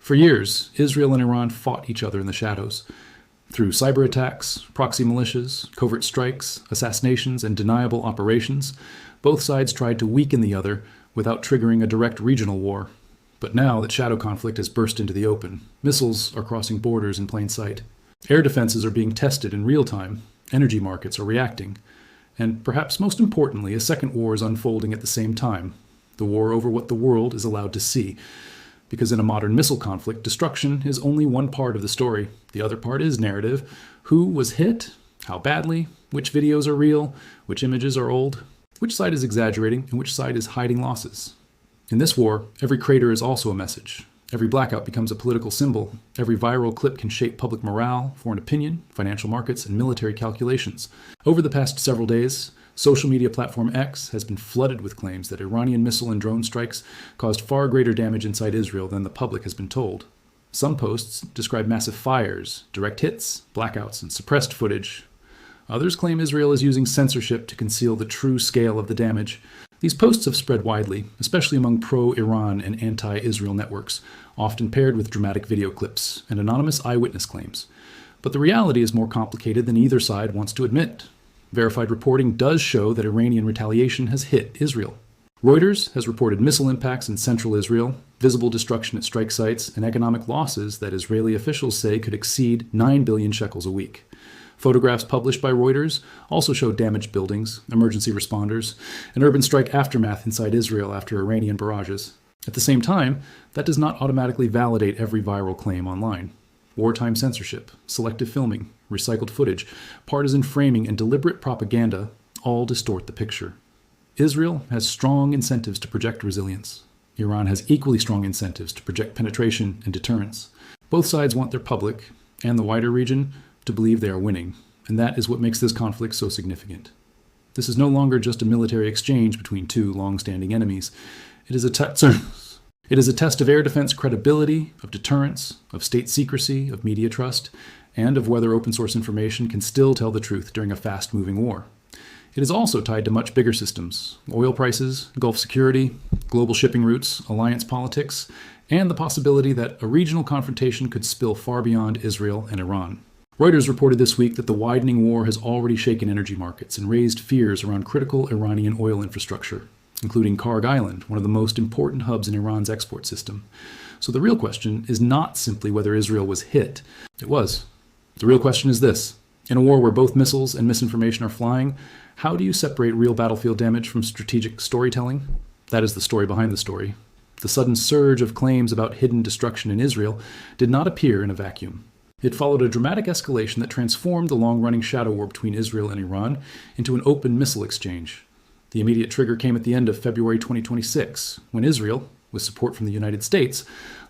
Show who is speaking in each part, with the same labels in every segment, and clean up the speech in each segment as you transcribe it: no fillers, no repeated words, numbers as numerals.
Speaker 1: For years, Israel and Iran fought each other in the shadows. Through cyberattacks, proxy militias, covert strikes, assassinations, and deniable operations, both sides tried to weaken the other without triggering a direct regional war. But now that shadow conflict has burst into the open, missiles are crossing borders in plain sight. Air defenses are being tested in real time, energy markets are reacting, and perhaps most importantly, a second war is unfolding at the same time, the war over what the world is allowed to see. Because in a modern missile conflict, destruction is only one part of the story. The other part is narrative. Who was hit? How badly? Which videos are real? Which images are old? Which side is exaggerating and which side is hiding losses? In this war, every crater is also a message. Every blackout becomes a political symbol. Every viral clip can shape public morale, foreign opinion, financial markets, and military calculations. Over the past several days, social media platform X has been flooded with claims that Iranian missile and drone strikes caused far greater damage inside Israel than the public has been told. Some posts describe massive fires, direct hits, blackouts, and suppressed footage. Others claim Israel is using censorship to conceal the true scale of the damage. These posts have spread widely, especially among pro-Iran and anti-Israel networks, often paired with dramatic video clips and anonymous eyewitness claims. But the reality is more complicated than either side wants to admit. Verified reporting does show that Iranian retaliation has hit Israel. Reuters has reported missile impacts in central Israel, visible destruction at strike sites, and economic losses that Israeli officials say could exceed 9 billion shekels a week. Photographs published by Reuters also show damaged buildings, emergency responders, and urban strike aftermath inside Israel after Iranian barrages. At the same time, that does not automatically validate every viral claim online. Wartime censorship, selective filming, recycled footage, partisan framing, and deliberate propaganda all distort the picture. Israel has strong incentives to project resilience. Iran has equally strong incentives to project penetration and deterrence. Both sides want their public, and the wider region, to believe they are winning, and that is what makes this conflict so significant. This is no longer just a military exchange between two long-standing enemies. It is a test of air defense credibility, of deterrence, of state secrecy, of media trust, and of whether open-source information can still tell the truth during a fast-moving war. It is also tied to much bigger systems: oil prices, Gulf security, global shipping routes, alliance politics, and the possibility that a regional confrontation could spill far beyond Israel and Iran. Reuters reported this week that the widening war has already shaken energy markets and raised fears around critical Iranian oil infrastructure, including Karg Island, one of the most important hubs in Iran's export system. So the real question is not simply whether Israel was hit. It was. The real question is this: in a war where both missiles and misinformation are flying, how do you separate real battlefield damage from strategic storytelling? That is the story behind the story. The sudden surge of claims about hidden destruction in Israel did not appear in a vacuum. It followed a dramatic escalation that transformed the long-running shadow war between Israel and Iran into an open missile exchange. The immediate trigger came at the end of February 2026, when Israel, with support from the United States,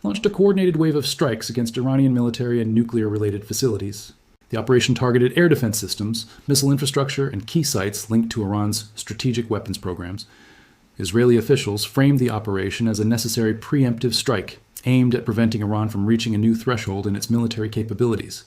Speaker 1: launched a coordinated wave of strikes against Iranian military and nuclear-related facilities. The operation targeted air defense systems, missile infrastructure, and key sites linked to Iran's strategic weapons programs. Israeli officials framed the operation as a necessary preemptive strike, aimed at preventing Iran from reaching a new threshold in its military capabilities.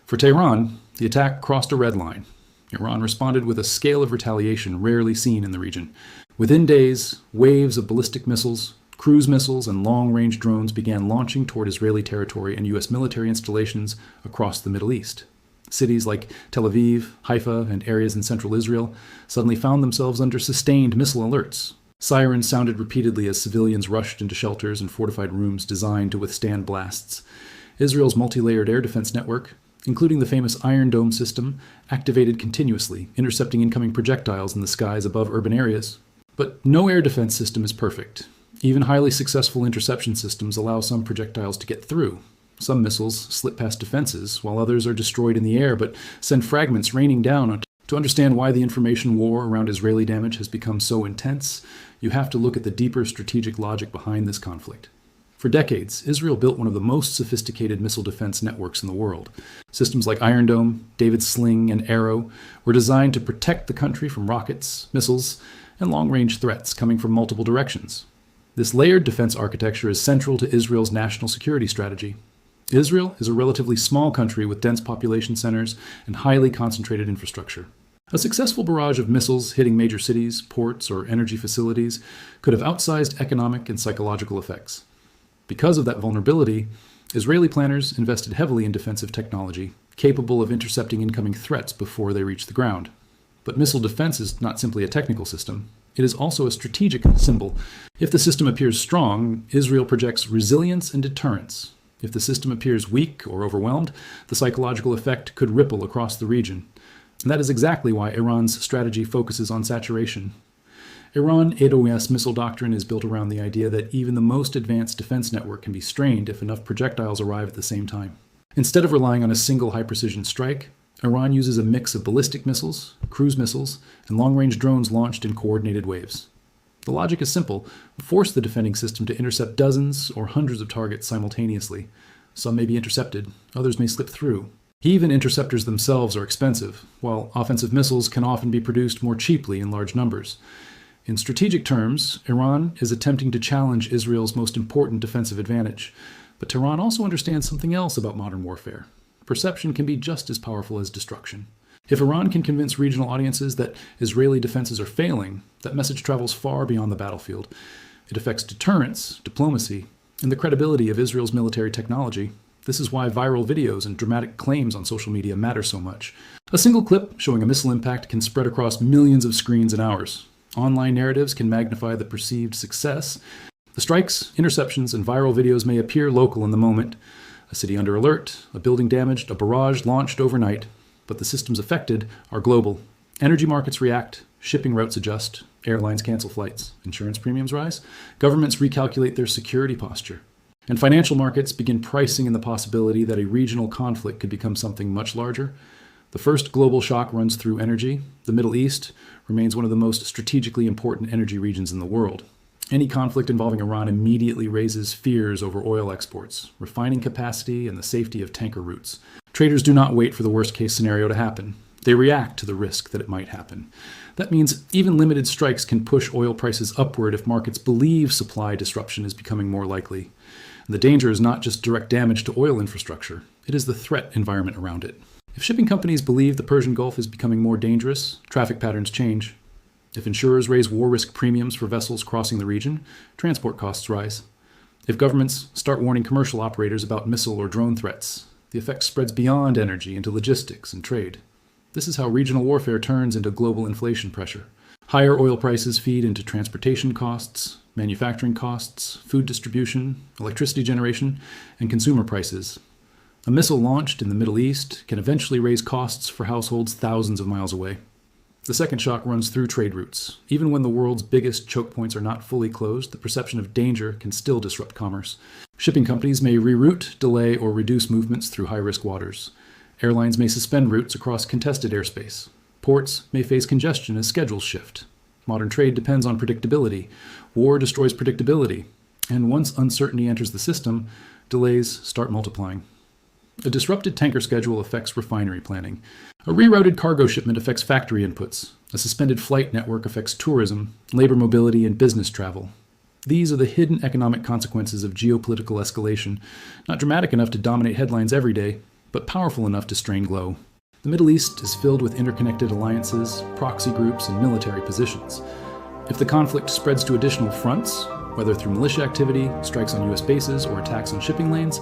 Speaker 1: For Tehran, the attack crossed a red line. Iran responded with a scale of retaliation rarely seen in the region. Within days, waves of ballistic missiles, cruise missiles, and long-range drones began launching toward Israeli territory and U.S. military installations across the Middle East. Cities like Tel Aviv, Haifa, and areas in central Israel suddenly found themselves under sustained missile alerts. Sirens sounded repeatedly as civilians rushed into shelters and fortified rooms designed to withstand blasts. Israel's multi-layered air defense network, including the famous Iron Dome system, activated continuously, intercepting incoming projectiles in the skies above urban areas. But no air defense system is perfect. Even highly successful interception systems allow some projectiles to get through. Some missiles slip past defenses, while others are destroyed in the air but send fragments raining down. To understand why the information war around Israeli damage has become so intense, you have to look at the deeper strategic logic behind this conflict. For decades, Israel built one of the most sophisticated missile defense networks in the world. Systems like Iron Dome, David's Sling, and Arrow were designed to protect the country from rockets, missiles, and long-range threats coming from multiple directions. This layered defense architecture is central to Israel's national security strategy. Israel is a relatively small country with dense population centers and highly concentrated infrastructure. A successful barrage of missiles hitting major cities, ports, or energy facilities could have outsized economic and psychological effects. Because of that vulnerability, Israeli planners invested heavily in defensive technology, capable of intercepting incoming threats before they reach the ground. But missile defense is not simply a technical system. It is also a strategic symbol. If the system appears strong, Israel projects resilience and deterrence. If the system appears weak or overwhelmed, the psychological effect could ripple across the region. And that is exactly why Iran's strategy focuses on saturation. Iran's AWS missile doctrine is built around the idea that even the most advanced defense network can be strained if enough projectiles arrive at the same time. Instead of relying on a single high-precision strike, Iran uses a mix of ballistic missiles, cruise missiles, and long-range drones launched in coordinated waves. The logic is simple: force the defending system to intercept dozens or hundreds of targets simultaneously. Some may be intercepted, others may slip through. Even interceptors themselves are expensive, while offensive missiles can often be produced more cheaply in large numbers. In strategic terms, Iran is attempting to challenge Israel's most important defensive advantage. But Tehran also understands something else about modern warfare. Perception can be just as powerful as destruction. If Iran can convince regional audiences that Israeli defenses are failing, that message travels far beyond the battlefield. It affects deterrence, diplomacy, and the credibility of Israel's military technology. This is why viral videos and dramatic claims on social media matter so much. A single clip showing a missile impact can spread across millions of screens in hours. Online narratives can magnify the perceived success. The strikes, interceptions, and viral videos may appear local in the moment. A city under alert, a building damaged, a barrage launched overnight. But the systems affected are global. Energy markets react, shipping routes adjust, airlines cancel flights, insurance premiums rise, governments recalculate their security posture. And financial markets begin pricing in the possibility that a regional conflict could become something much larger. The first global shock runs through energy. The Middle East remains one of the most strategically important energy regions in the world. Any conflict involving Iran immediately raises fears over oil exports, refining capacity, and the safety of tanker routes. Traders do not wait for the worst-case scenario to happen. They react to the risk that it might happen. That means even limited strikes can push oil prices upward if markets believe supply disruption is becoming more likely. And the danger is not just direct damage to oil infrastructure. It is the threat environment around it. If shipping companies believe the Persian Gulf is becoming more dangerous, traffic patterns change. If insurers raise war risk premiums for vessels crossing the region, transport costs rise. If governments start warning commercial operators about missile or drone threats, the effect spreads beyond energy into logistics and trade. This is how regional warfare turns into global inflation pressure. Higher oil prices feed into transportation costs, manufacturing costs, food distribution, electricity generation, and consumer prices. A missile launched in the Middle East can eventually raise costs for households thousands of miles away. The second shock runs through trade routes. Even when the world's biggest choke points are not fully closed, the perception of danger can still disrupt commerce. Shipping companies may reroute, delay, or reduce movements through high-risk waters. Airlines may suspend routes across contested airspace. Ports may face congestion as schedules shift. Modern trade depends on predictability. War destroys predictability. And once uncertainty enters the system, delays start multiplying. A disrupted tanker schedule affects refinery planning. A rerouted cargo shipment affects factory inputs. A suspended flight network affects tourism, labor mobility, and business travel. These are the hidden economic consequences of geopolitical escalation, not dramatic enough to dominate headlines every day, but powerful enough to strain glow. The Middle East is filled with interconnected alliances, proxy groups, and military positions. If the conflict spreads to additional fronts, whether through militia activity, strikes on U.S. bases, or attacks on shipping lanes,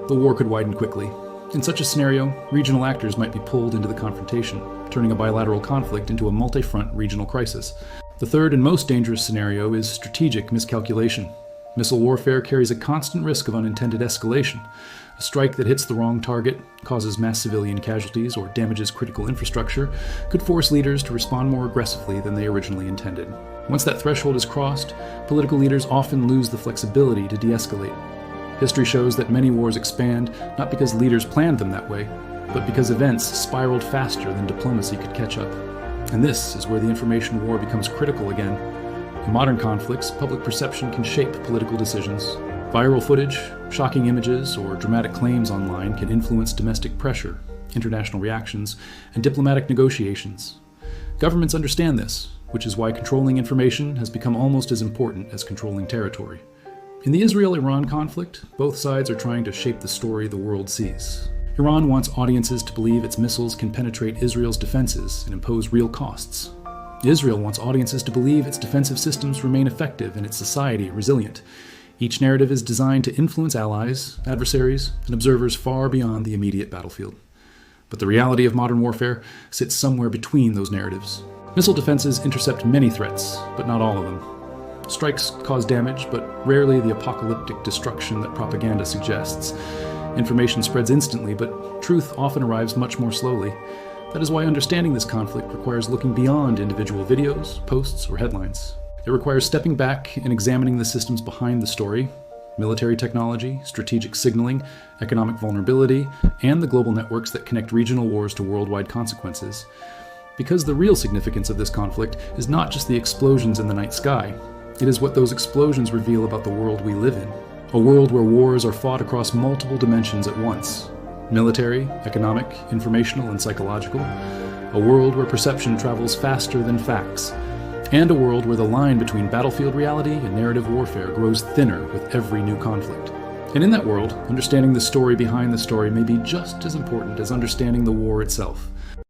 Speaker 1: the war could widen quickly. In such a scenario, regional actors might be pulled into the confrontation, turning a bilateral conflict into a multi-front regional crisis. The third and most dangerous scenario is strategic miscalculation. Missile warfare carries a constant risk of unintended escalation. A strike that hits the wrong target, causes mass civilian casualties, or damages critical infrastructure could force leaders to respond more aggressively than they originally intended. Once that threshold is crossed, political leaders often lose the flexibility to de-escalate. History shows that many wars expand not because leaders planned them that way, but because events spiraled faster than diplomacy could catch up. And this is where the information war becomes critical again. In modern conflicts, public perception can shape political decisions. Viral footage, shocking images, or dramatic claims online can influence domestic pressure, international reactions, and diplomatic negotiations. Governments understand this, which is why controlling information has become almost as important as controlling territory. In the Israel-Iran conflict, both sides are trying to shape the story the world sees. Iran wants audiences to believe its missiles can penetrate Israel's defenses and impose real costs. Israel wants audiences to believe its defensive systems remain effective and its society resilient. Each narrative is designed to influence allies, adversaries, and observers far beyond the immediate battlefield. But the reality of modern warfare sits somewhere between those narratives. Missile defenses intercept many threats, but not all of them. Strikes cause damage, but rarely the apocalyptic destruction that propaganda suggests. Information spreads instantly, but truth often arrives much more slowly. That is why understanding this conflict requires looking beyond individual videos, posts, or headlines. It requires stepping back and examining the systems behind the story: military technology, strategic signaling, economic vulnerability, and the global networks that connect regional wars to worldwide consequences. Because the real significance of this conflict is not just the explosions in the night sky. It is what those explosions reveal about the world we live in. A world where wars are fought across multiple dimensions at once: military, economic, informational, and psychological. A world where perception travels faster than facts. And a world where the line between battlefield reality and narrative warfare grows thinner with every new conflict. And in that world, understanding the story behind the story may be just as important as understanding the war itself.